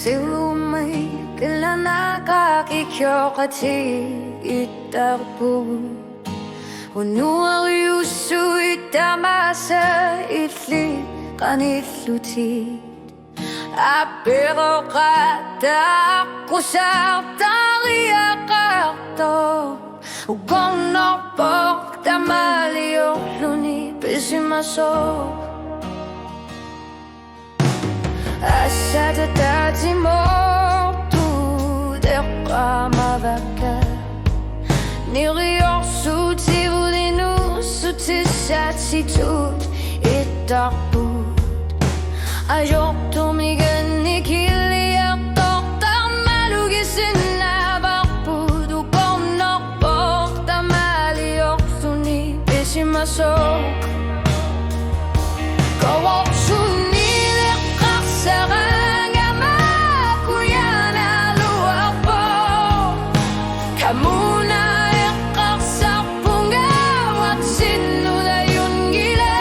silumay kila nakakikyokachi itarpu Unuari usu itamasa itli kanitluti Apero kata kusar taria karto Ugonok pok tamalio luni pesimaso Asada tati mortu deka mavaka Nirior suti vulinu suti satsitut itakput Ajokto migani kiliaktok tamalugisin na bakput Ukonok pok tamaliok suni pesimasok Kawak suni Sarang amaku yan aluak po Kamuna ikak sa punggaw at sinulayon gila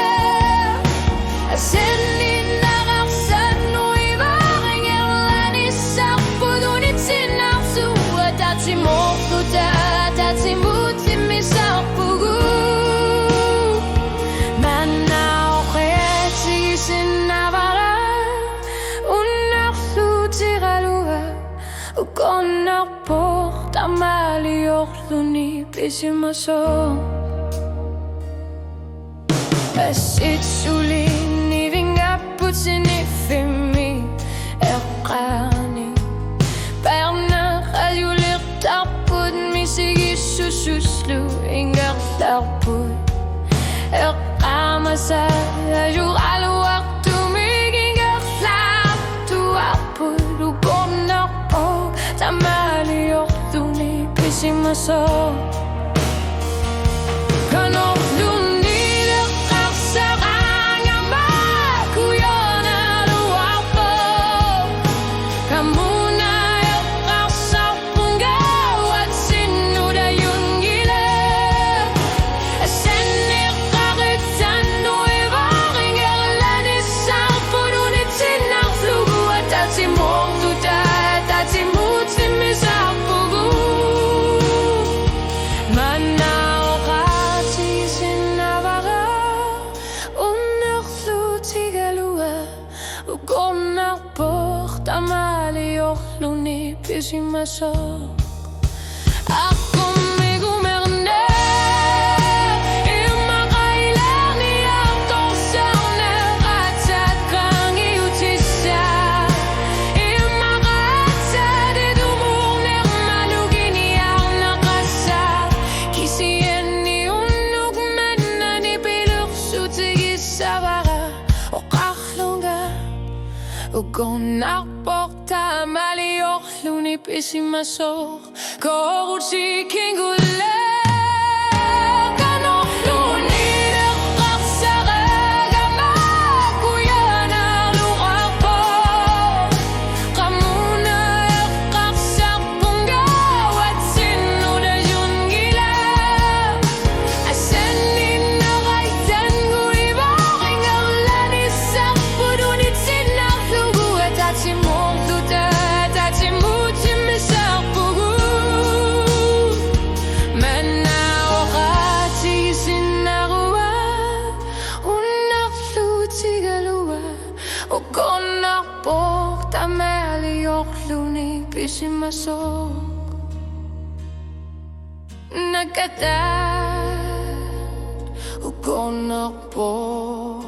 Asin nakaksan mo'y baking erlanis sa pununit sinaksu At atimok tutat at simutim isang pugu Manaw kaya sigisin na Ukonak po tamaliok luni pesimaso Asit sulin ivingaput sinifimi ekani Perna kajulik tarput misigi sususlu ingat tarput Ekamasa ajur aluak tumigingak laptu aput Ukonak po tamaliok luni pesimaso Kanok luni lekak sarang amaku yon aluak po Kamuna ekak sa punggaw at sinudayun gila Asenir karitan no'y baking erlanis sa pununit sinakflugu at atimok tutat atimut simisang pugu Manaw kasi sinabara Unaklu tigalua Ukonak pok tamaliok luni pesimasok Ako may gumerne Imakailan niyang tosang nakatat kang iutisa Imakatsa di dumurner malugin niyang nakasa Kisien ni unug man na nipilok sutigis sa bara O kaklongga Ukonak pok tamaliok luni pesimasok Korut si kingule Kanok luni lekak sarang amaku yan aluak po Kamuna ekak sa punggaw at sinudayun gila Asenin nakaitan ko'y baking erlanis sa pununit sinaklugu At atimok tutat atimutim isang pugu Manaw kasi sinarua Unaklu tigalua Ukonak pok tamaliok luni pesimasok Nagkatat Ukonak pok